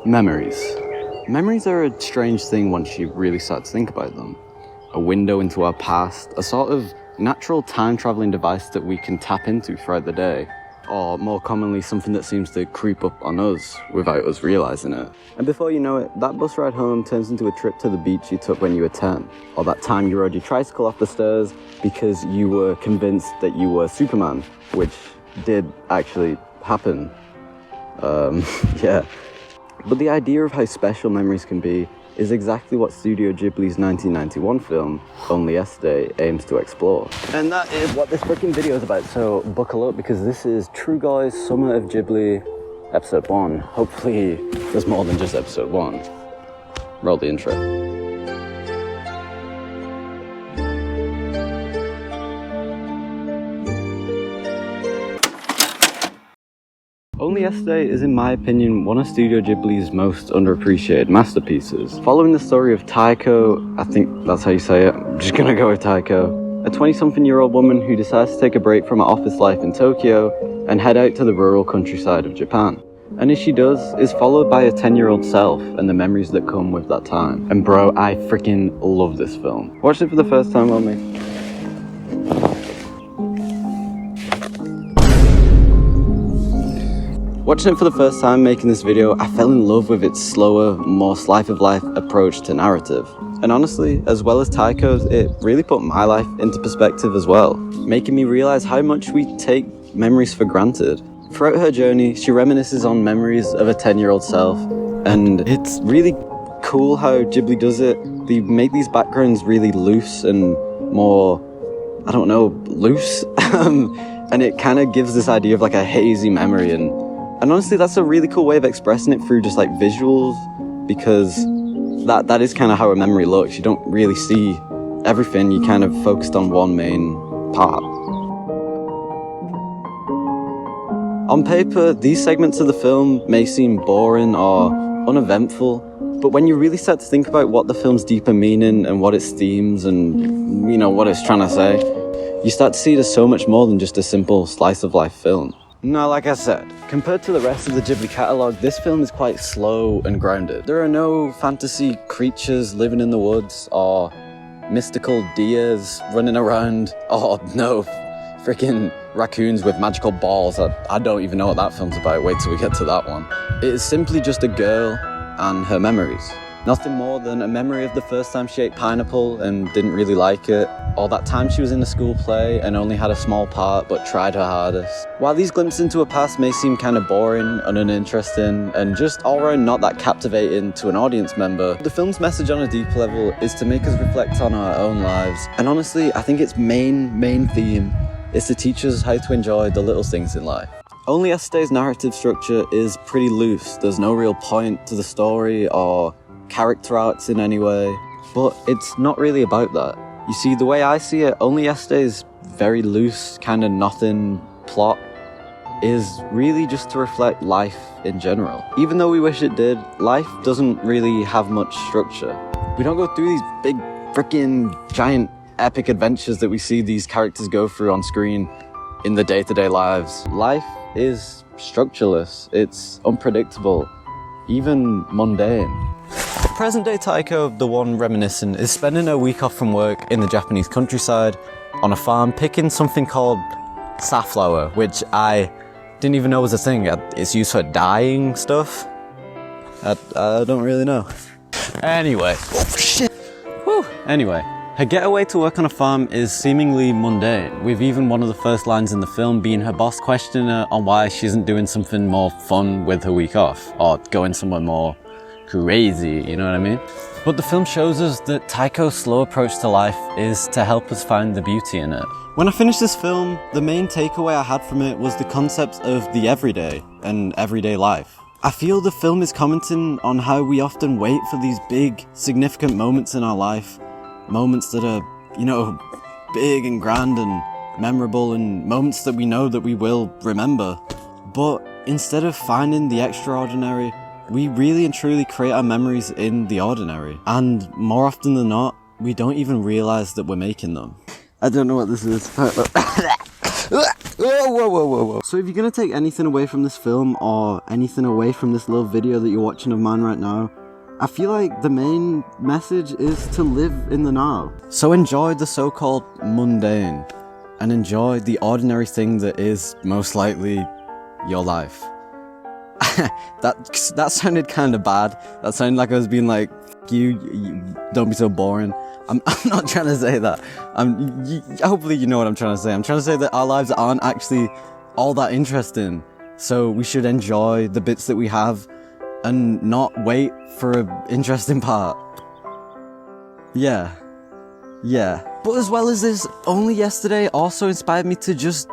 Memories. Memories are a strange thing once you really start to think about them. A window into our past, a sort of natural time-traveling device that we can tap into throughout the day. Or more commonly, something that seems to creep up on us without us realizing it. And before you know it, that bus ride home turns into a trip to the beach you took when you were 10. Or that time you rode your tricycle off the stairs because you were convinced that you were Superman, which did actually happen. Yeah. But the idea of how special memories can be is exactly what Studio Ghibli's 1991 film, Only Yesterday, aims to explore. And that is what this freaking video is about, so buckle up because this is Trugoy's Summer of Ghibli, episode 1. Hopefully there's more than just episode 1. Roll the intro. Only Yesterday is, in my opinion, one of Studio Ghibli's most underappreciated masterpieces. Following the story of Taiko, I think that's how you say it, I'm just gonna go with Taiko, a 20-something-year-old woman who decides to take a break from her office life in Tokyo and head out to the rural countryside of Japan. And as she does, is followed by her 10-year-old self and the memories that come with that time. And bro, I freaking love this film. Watched it for the first time on me. Watching it for the first time making this video, I fell in love with its slower, more slice-of-life approach to narrative. And honestly, as well as Taiko's, it really put my life into perspective as well, making me realize how much we take memories for granted. Throughout her journey, she reminisces on memories of a 10-year-old self, and it's really cool how Ghibli does it. They make these backgrounds really loose and more, I don't know, loose, and it kind of gives this idea of like a hazy memory. And honestly, that's a really cool way of expressing it through just like visuals, because that is kind of how a memory looks. You don't really see everything, you kind of focused on one main part. On paper, these segments of the film may seem boring or uneventful, but when you really start to think about what the film's deeper meaning and what its themes and, you know, what it's trying to say, you start to see it as so much more than just a simple slice-of-life film. Now, like I said, compared to the rest of the Ghibli catalogue, this film is quite slow and grounded. There are no fantasy creatures living in the woods, or mystical deers running around, or no freaking raccoons with magical balls. I don't even know what that film's about. Wait till we get to that one. It is simply just a girl and her memories. Nothing more than a memory of the first time she ate pineapple and didn't really like it, or that time she was in a school play and only had a small part but tried her hardest. While these glimpses into her past may seem kind of boring and uninteresting and just all around not that captivating to an audience member, the film's message on a deep level is to make us reflect on our own lives. And honestly, I think its main theme is to teach us how to enjoy the little things in life. Only Yesterday's narrative structure is pretty loose. There's no real point to the story or character arcs in any way, but it's not really about that. You see, the way I see it, Only Yesterday's very loose, kind of nothing plot is really just to reflect life in general. Even though we wish it did, life doesn't really have much structure. We don't go through these big freaking giant epic adventures that we see these characters go through on screen in the day-to-day lives. Life is structureless, it's unpredictable, even mundane. Present-day Taiko, the one reminiscent, is spending her week off from work in the Japanese countryside on a farm picking something called safflower, which I didn't even know was a thing. It's used for dyeing stuff. I don't really know. Anyway. Oh, shit. Whew. Anyway, her getaway to work on a farm is seemingly mundane, with even one of the first lines in the film being her boss questioning her on why she isn't doing something more fun with her week off, or going somewhere more crazy, you know what I mean? But the film shows us that Taiko's slow approach to life is to help us find the beauty in it. When I finished this film, the main takeaway I had from it was the concept of the everyday and everyday life. I feel the film is commenting on how we often wait for these big, significant moments in our life, moments that are, you know, big and grand and memorable, and moments that we know that we will remember. But instead of finding the extraordinary, we really and truly create our memories in the ordinary. And more often than not, we don't even realize that we're making them. I don't know what this is. Whoa. So if you're gonna take anything away from this film or anything away from this little video that you're watching of mine right now, I feel like the main message is to live in the now. So enjoy the so-called mundane and enjoy the ordinary thing that is most likely your life. that sounded kind of bad. That sounded like I was being like, you don't be so boring. I'm not trying to say that. Hopefully you know what I'm trying to say. I'm trying to say that our lives aren't actually all that interesting. So we should enjoy the bits that we have and not wait for an interesting part. Yeah. But as well as this, only yesterday also inspired me to just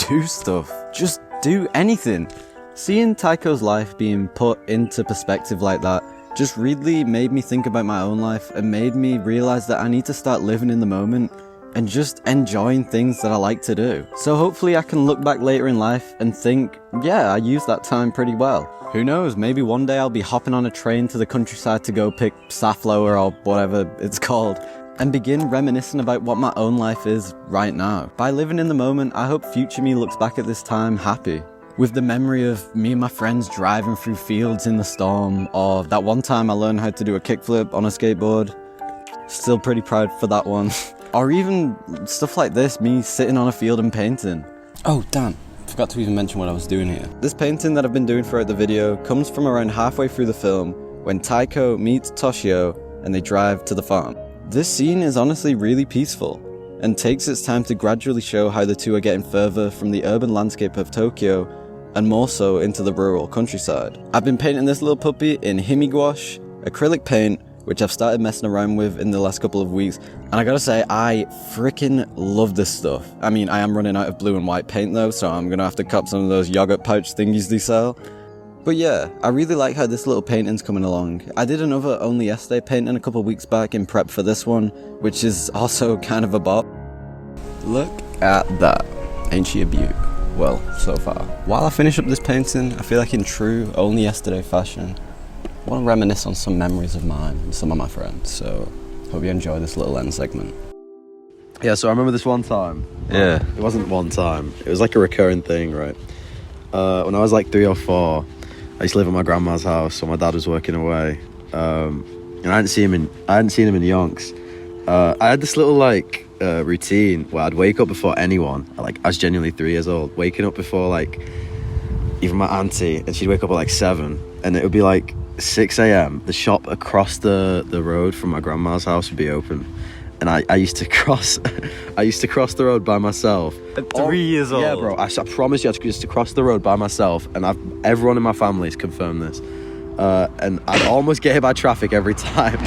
do stuff. Just do anything. Seeing Taiko's life being put into perspective like that just really made me think about my own life and made me realize that I need to start living in the moment and just enjoying things that I like to do. So hopefully I can look back later in life and think, yeah, I used that time pretty well. Who knows, maybe one day I'll be hopping on a train to the countryside to go pick safflower or whatever it's called and begin reminiscing about what my own life is right now. By living in the moment, I hope future me looks back at this time happy, with the memory of me and my friends driving through fields in the storm, or that one time I learned how to do a kickflip on a skateboard. Still pretty proud for that one. Or even stuff like this, me sitting on a field and painting. Oh damn, forgot to even mention what I was doing here. This painting that I've been doing throughout the video comes from around halfway through the film when Taiko meets Toshio and they drive to the farm. This scene is honestly really peaceful and takes its time to gradually show how the two are getting further from the urban landscape of Tokyo and more so into the rural countryside. I've been painting this little puppy in himi gouache, acrylic paint, which I've started messing around with in the last couple of weeks, and I gotta say, I freaking love this stuff. I mean, I am running out of blue and white paint though, so I'm gonna have to cop some of those yogurt pouch thingies they sell. But yeah, I really like how this little painting's coming along. I did another Only Yesterday painting a couple of weeks back in prep for this one, which is also kind of a bop. Look at that. Ain't she a beaut? Well, so far. While I finish up this painting, I feel like in true Only Yesterday fashion, I want to reminisce on some memories of mine and some of my friends, so hope you enjoy this little end segment. Yeah, so I remember this one time. Yeah. It wasn't one time, it was like a recurring thing, right? When I was like 3 or 4, I used to live at my grandma's house, so my dad was working away, and I hadn't seen him in yonks. I had this little like routine where I'd wake up before anyone. Like, I was genuinely 3 years old, waking up before like even my auntie, and she'd wake up at like 7, and it would be like 6 a.m. The shop across the road from my grandma's house would be open, and I used to cross the road by myself. At 3 years old? Yeah, bro. I promise you, I used to cross the road by myself, and everyone in my family has confirmed this. And I'd almost get hit by traffic every time.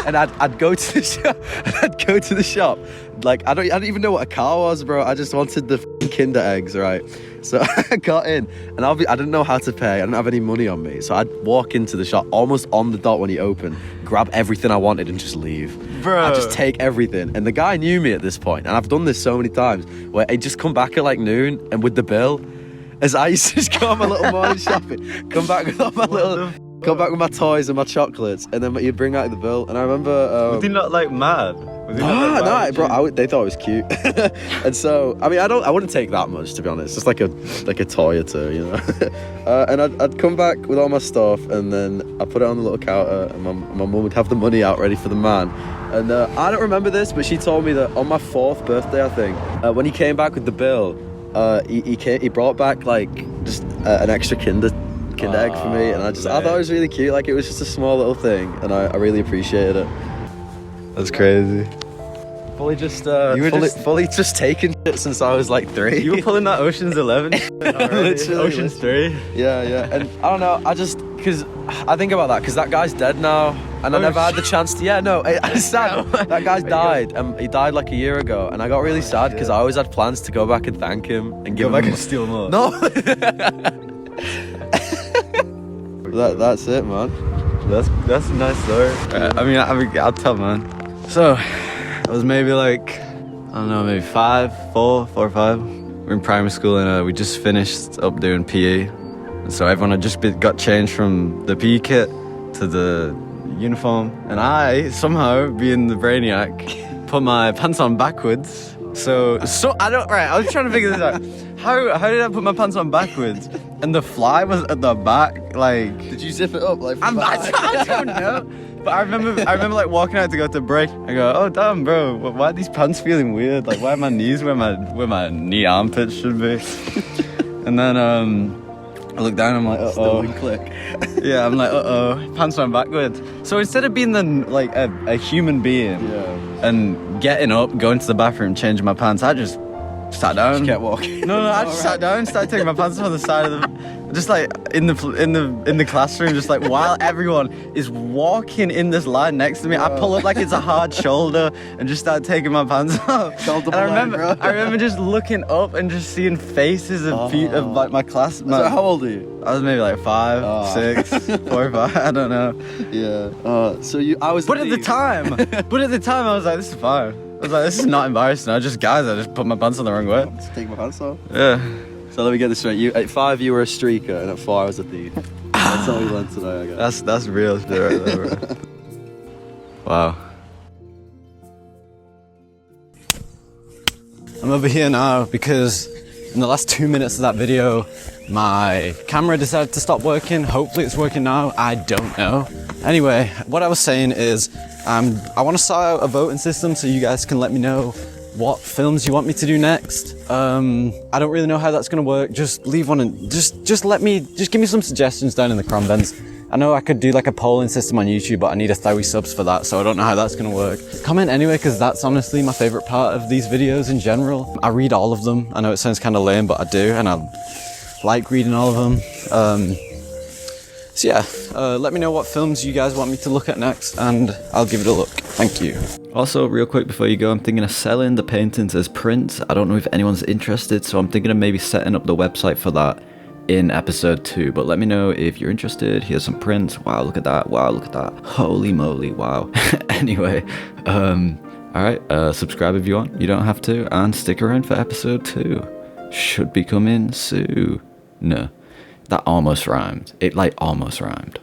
And I'd go to the shop. Like, I don't even know what a car was, bro. I just wanted the Kinder eggs, right? So I got in, and I didn't know how to pay. I didn't have any money on me, so I'd walk into the shop almost on the dot when he opened, grab everything I wanted, and just leave. Bro, I'd just take everything. And the guy knew me at this point, and I've done this so many times, where he'd just come back at like noon, and with the bill, as I used to just go on my little morning shopping, come back with my toys and my chocolates, and then you'd bring out the bill. And I remember, was he not like mad? No, bro. They thought it was cute, and so I mean, I wouldn't take that much, to be honest. Just like a toy or two, you know. And I'd come back with all my stuff, and then I put it on the little counter, and my mum would have the money out ready for the man. And I don't remember this, but she told me that on my 4th birthday, I think, when he came back with the bill, he brought back like just an extra Kinder egg for me, and I thought it was really cute. Like, it was just a small little thing, and I really appreciated it. That's crazy. Fully just taking shit since I was like 3. You were pulling that Ocean's 11. Literally. Ocean's 3. Yeah. And I don't know, because I think about that, because that guy's dead now, and I never had the chance to. Yeah, no, it's sad. That guy's died, and he died like a year ago, and I got really sad because I always had plans to go back and thank him and give him. Go back and steal more. No. That's it, man. That's a nice story. I mean, I'll tell, man. So, I was maybe like, I don't know, maybe 4 or 5. We're in primary school, and we just finished up doing PE. And so everyone had just got changed from the PE kit to the uniform. And I, somehow, being the brainiac, put my pants on backwards So I don't. Right, I was trying to figure this out. How did I put my pants on backwards? And the fly was at the back. Like, Did you zip it up like? I don't know. But I remember like walking out to go to break. I go, oh damn, bro, why are these pants feeling weird? Like, why are my knees where my knee armpits should be? And then I look down. I'm like, Still in click. yeah, I'm like, pants on backwards. So instead of being like a human being and getting up, going to the bathroom, changing my pants, I just sat down. Just kept walking. No, I just sat down, started taking my pants off on the side of the, just like in the classroom, just like while everyone is walking in this line next to me, I pull up like it's a hard shoulder and just start taking my pants off. And I remember just looking up and just seeing faces of like my class. So how old are you? I was maybe like 5, 6, 4 or 5. I don't know. Yeah. So I was. But at the time, I was like, this is fine. I was like, this is not embarrassing. I just put my pants on the wrong way. Just take my pants off. Yeah. So let me get this straight. At 5 you were a streaker, and at 4 I was a thief. That's all we learned today, I guess. That's real shit right there, bro. Wow. I'm over here now because in the last 2 minutes of that video, my camera decided to stop working. Hopefully it's working now. I don't know. Anyway, what I was saying is I want to start out a voting system so you guys can let me know what films you want me to do next. I don't really know how that's going to work. Just leave one and just give me some suggestions down in the comments. I know I could do like a polling system on YouTube, but I need 1,000 subs for that, so I don't know how that's going to work. Comment anyway, because that's honestly my favorite part of these videos in general. I read all of them. I know it sounds kind of lame, but I do, and I like reading all of them. So yeah, let me know what films you guys want me to look at next, and I'll give it a look. Thank you. Also, real quick before you go, I'm thinking of selling the paintings as prints. I don't know if anyone's interested, so I'm thinking of maybe setting up the website for that in episode 2. But let me know if you're interested. Here's some prints. Wow, look at that. Wow, look at that. Holy moly, wow. Anyway, alright, subscribe if you want. You don't have to. And stick around for episode 2. Should be coming soon. No. That almost rhymed. It like almost rhymed.